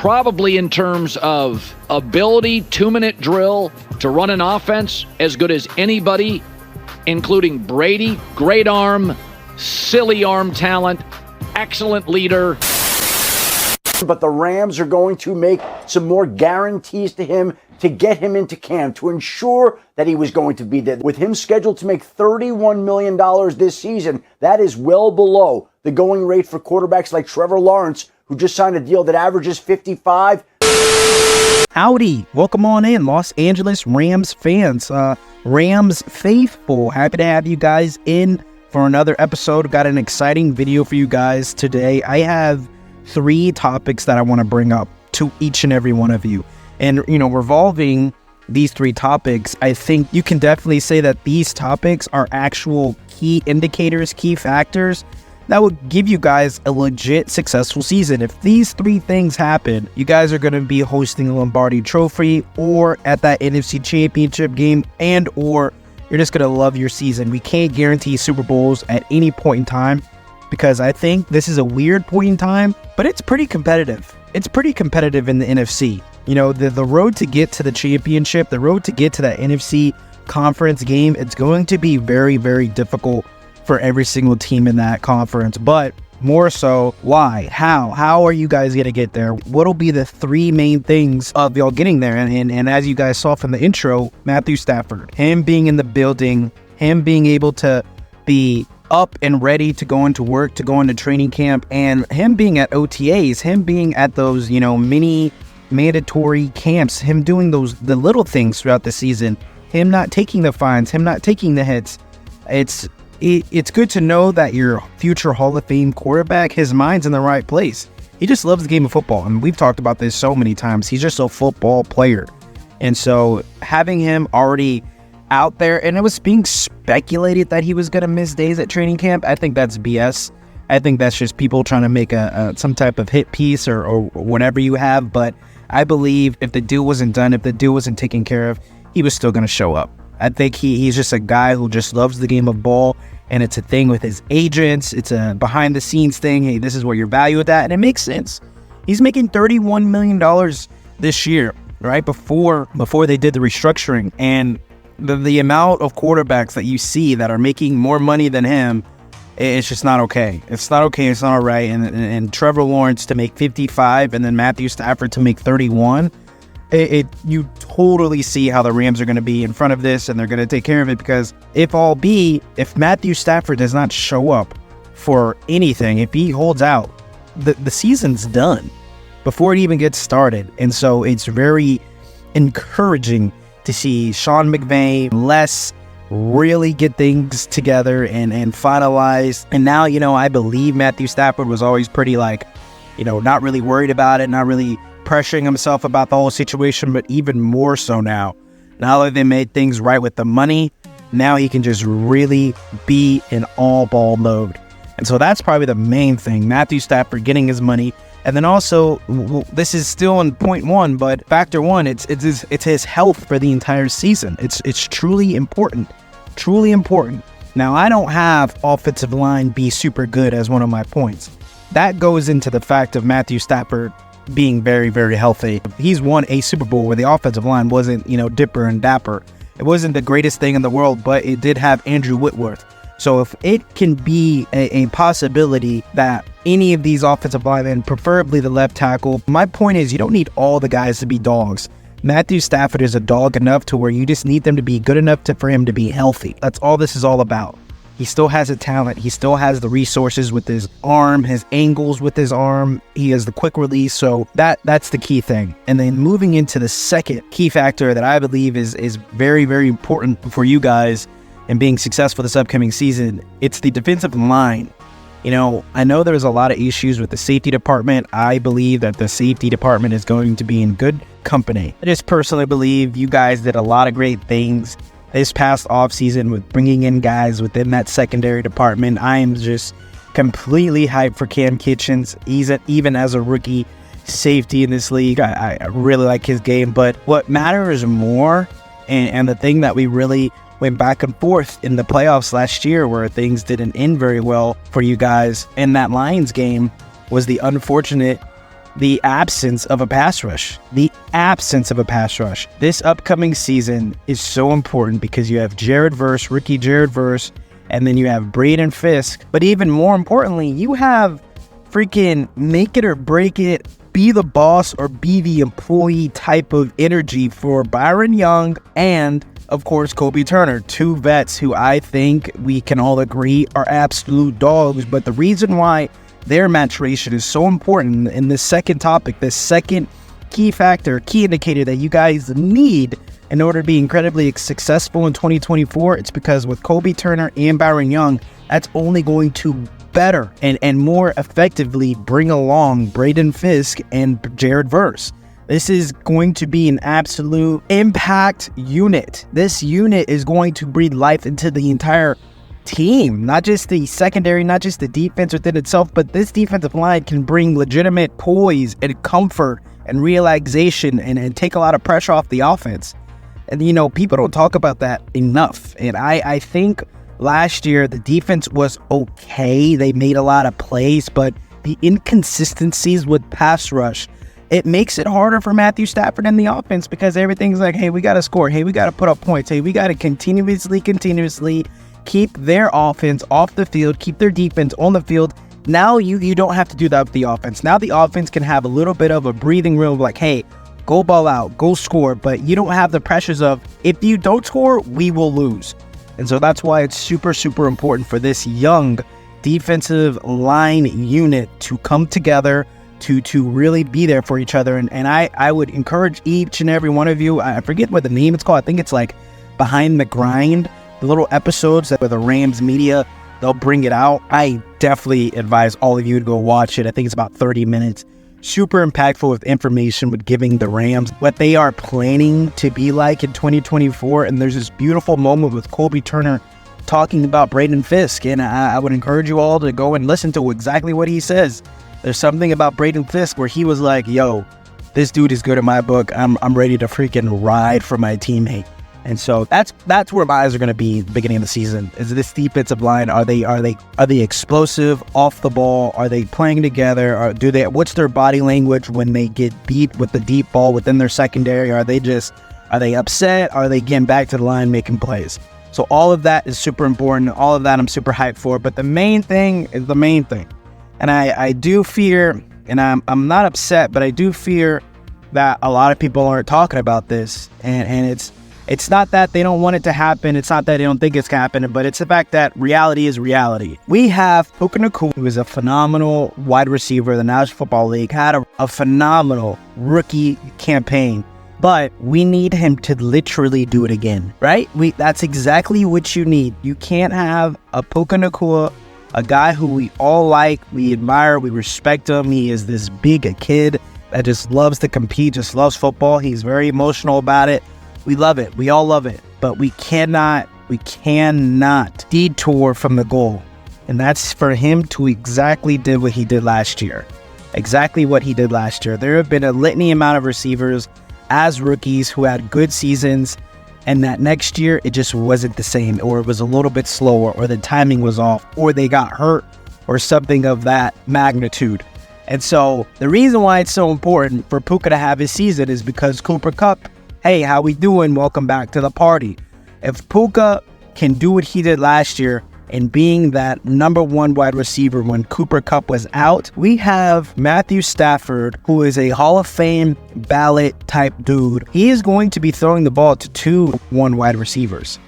probably in terms of ability, 2-minute drill to run an offense, as good as anybody, including Brady. Great arm, silly arm talent, excellent leader. But the Rams are going to make some more guarantees to him to get him into camp, to ensure that he was going to be there. With him scheduled to make $31 million this season, that is well below the going rate for quarterbacks like Trevor Lawrence, who just signed a deal that averages 55. Howdy, welcome on in, Los Angeles Rams fans, Rams faithful. Happy to have you guys in for another episode. Got an exciting video for you guys today. I have 3 topics that I want to bring up to each and every one of you. And, revolving these 3 topics, I think you can definitely say that these topics are actual key indicators, key factors that would give you guys a legit successful season. If these 3 things happen, you guys are going to be hosting a Lombardi Trophy or at that NFC Championship game, and or you're just going to love your season. We can't guarantee Super Bowls at any point in time, because I think this is a weird point in time, but it's pretty competitive. It's pretty competitive in the NFC. The road to get to the championship, the road to get to that NFC conference game, it's going to be very, very difficult for every single team in that conference. But more so, why? How are you guys going to get there? What'll be the 3 main things of y'all getting there? And as you guys saw from the intro, Matthew Stafford, him being in the building, him being able to be up and ready to go into work, to go into training camp, and him being at OTAs, him being at those, mini mandatory camps, him doing the little things throughout the season, him not taking the fines, him not taking the hits. It's good to know that your future Hall of Fame quarterback, his mind's in the right place. He just loves the game of football, and we've talked about this so many times. He's just a football player. And so having him already out there, and it was being speculated that he was going to miss days at training camp, I think that's BS. I think that's just people trying to make some type of hit piece or whatever you have. But I believe if the deal wasn't done, if the deal wasn't taken care of, he was still going to show up. I think he's just a guy who just loves the game of ball, and it's a thing with his agents. It's a behind-the-scenes thing. Hey, this is where you're valued at, and it makes sense. He's making $31 million this year, right, before they did the restructuring. And the amount of quarterbacks that you see that are making more money than him, it's just not okay. It's not okay. It's not all right. And Trevor Lawrence to make 55 and then Matthew Stafford to make 31, you totally see how the Rams are going to be in front of this, and they're going to take care of it, because if Matthew Stafford does not show up for anything, if he holds out, the season's done before it even gets started. And so it's very encouraging to see Sean McVay, Les, really get things together and finalize. And now, I believe Matthew Stafford was always pretty not really worried about it, not really pressuring himself about the whole situation, but even more so now that they made things right with the money, now he can just really be in all ball mode. And so that's probably the main thing, Matthew Stafford getting his money. And then also, this is still in point 1, but factor 1, it's his health for the entire season. It's truly important, truly important. Now, I don't have offensive line be super good as one of my points. That goes into the fact of Matthew Stafford being very, very healthy. He's won a Super Bowl where the offensive line wasn't, dipper and dapper. It wasn't the greatest thing in the world, but it did have Andrew Whitworth. So if it can be a possibility that any of these offensive linemen, preferably the left tackle, my point is you don't need all the guys to be dogs. Matthew Stafford is a dog enough to where you just need them to be good enough for him to be healthy. That's all this is all about. He still has a talent. He still has the resources with his arm, his angles with his arm. He has the quick release. So that's the key thing. And then moving into the second key factor that I believe is very, very important for you guys and being successful this upcoming season, it's the defensive line. I know there's a lot of issues with the safety department. I believe that the safety department is going to be in good company. I just personally believe you guys did a lot of great things this past offseason with bringing in guys within that secondary department. I am just completely hyped for Cam Kitchens. He's even as a rookie safety in this league. I really like his game. But what matters more, and the thing that we really went back and forth in the playoffs last year where things didn't end very well for you guys in that Lions game, was the unfortunate the absence of a pass rush. The absence of a pass rush. This upcoming season is so important because you have rookie Jared Verse, and then you have Braden Fisk. But even more importantly, you have freaking make it or break it, be the boss or be the employee type of energy for Byron Young and, of course, Kobe Turner, two vets who I think we can all agree are absolute dogs. But the reason why their maturation is so important in this second topic, this second key factor, key indicator that you guys need in order to be incredibly successful in 2024, it's because with Kobe Turner and Byron Young, that's only going to better and more effectively bring along Braden Fisk and Jared Verse. This is going to be an absolute impact unit. This unit is going to breathe life into the entire team, not just the secondary, not just the defense within itself, but this defensive line can bring legitimate poise and comfort and relaxation and take a lot of pressure off the offense. And, you know, people don't talk about that enough. And I think last year, the defense was okay. They made a lot of plays, but the inconsistencies with pass rush, it makes it harder for Matthew Stafford and the offense because everything's like, hey, we got to score. Hey, we got to put up points. Hey, we got to continuously keep their offense off the field, keep their defense on the field. Now you don't have to do that with the offense. Now the offense can have a little bit of a breathing room, like, hey, go ball out, go score, but you don't have the pressures of, if you don't score, we will lose. And so that's why it's super, super important for this young defensive line unit to come together, to really be there for each other. And I would encourage each and every one of you, I forget what the name it's called, I think it's like Behind the Grind, the little episodes that with the Rams media, they'll bring it out. I definitely advise all of you to go watch it. I think it's about 30 minutes. Super impactful with information with giving the Rams what they are planning to be like in 2024. And there's this beautiful moment with Kobe Turner talking about Braden Fisk. And I would encourage you all to go and listen to exactly what he says. There's something about Braden Fisk where he was like, yo, this dude is good in my book. I'm ready to freaking ride for my teammate. And so that's where my eyes are going to be at the beginning of the season. Is this defensive line? Are they explosive off the ball? Are they playing together? Or what's their body language when they get beat with the deep ball within their secondary? Are they upset? Are they getting back to the line making plays? So all of that is super important. All of that I'm super hyped for. But the main thing is the main thing. And I do fear, and I'm not upset, but I do fear that a lot of people aren't talking about this. And it's not that they don't want it to happen. It's not that they don't think it's happening, but it's the fact that reality is reality. We have Puka, who is a phenomenal wide receiver in the National Football League, had a phenomenal rookie campaign, but we need him to literally do it again, right? That's exactly what you need. You can't have a Puka, a guy who we all like, we admire, we respect him. He is this big kid that just loves to compete, just loves football. He's very emotional about it. We love it. We all love it. But we cannot detour from the goal. And that's for him to exactly do what he did last year. Exactly what he did last year. There have been a litany amount of receivers as rookies who had good seasons, and that next year it just wasn't the same, or it was a little bit slower, or the timing was off, or they got hurt, or something of that magnitude. And so the reason why it's so important for Puka to have his season is because Cooper Kupp, hey, how we doing? Welcome back to the party. If Puka can do what he did last year and being that number one wide receiver when Cooper Kupp was out, we have Matthew Stafford, who is a Hall of Fame ballot type dude. He is going to be throwing the ball to two number one wide receivers.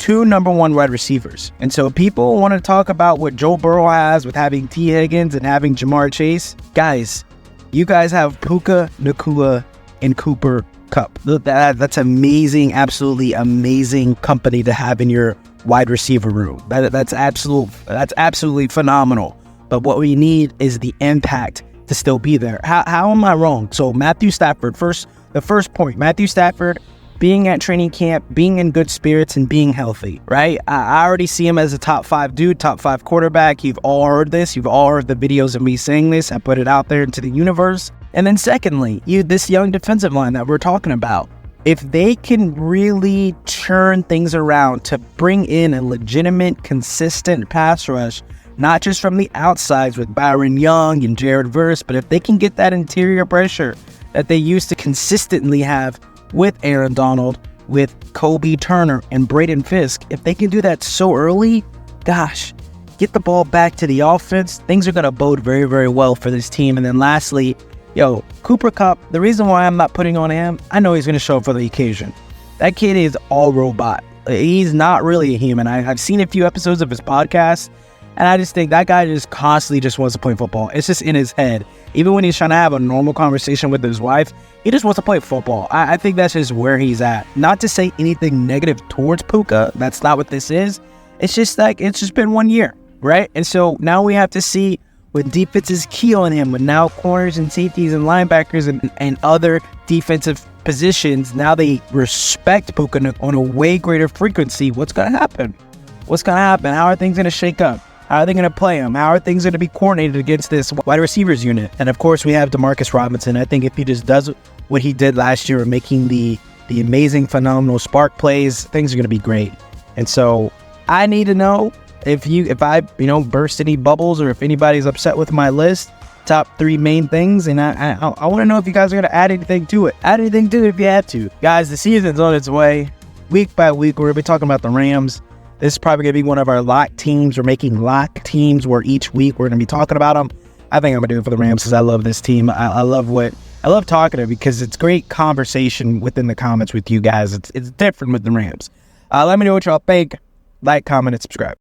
And so people want to talk about what Joe Burrow has with having T. Higgins and having Jamar Chase. Guys, you guys have Puka, Nacua, and Cooper Kupp. That's amazing, absolutely amazing company to have in your wide receiver room. That's absolutely phenomenal. But what we need is the impact to still be there. How am I wrong? So Matthew Stafford, the first point, Matthew Stafford being at training camp, being in good spirits, and being healthy, right? I already see him as a top 5 dude, top 5 quarterback. You've all heard this. You've all heard the videos of me saying this. I put it out there into the universe. And then secondly, this young defensive line that we're talking about, if they can really turn things around to bring in a legitimate, consistent pass rush not just from the outsides with Byron Young and Jared Verse, but if they can get that interior pressure that they used to consistently have with Aaron Donald, with Kobe Turner and Braden Fisk, if they can do that so early, gosh, get the ball back to the offense, things are going to bode very, very well for this team. And then lastly, Cooper Kupp, the reason why I'm not putting on him, I know he's going to show up for the occasion. That kid is all robot. He's not really a human. I've seen a few episodes of his podcast, and I just think that guy just constantly just wants to play football. It's just in his head. Even when he's trying to have a normal conversation with his wife, he just wants to play football. I think that's just where he's at. Not to say anything negative towards Puka. That's not what this is. It's just like, it's just been 1 year, right? And so now we have to see when defense is key on him, with now corners and safeties and linebackers and other defensive positions, now they respect Puka on a way greater frequency. What's going to happen? What's going to happen? How are things going to shake up? How are they going to play him? How are things going to be coordinated against this wide receivers unit? And of course, we have Demarcus Robinson. I think if he just does what he did last year, making the amazing, phenomenal spark plays, things are going to be great. And so I need to know if I burst any bubbles, or if anybody's upset with my list, top 3 main things. And I want to know if you guys are going to add anything to it. Add anything to it if you have to. Guys, the season's on its way. Week by week, we're going to be talking about the Rams. This is probably going to be one of our lock teams. We're making lock teams where each week we're going to be talking about them. I think I'm going to do it for the Rams because I love this team. I love talking to it because it's great conversation within the comments with you guys. It's different with the Rams. Let me know what y'all think. Like, comment, and subscribe.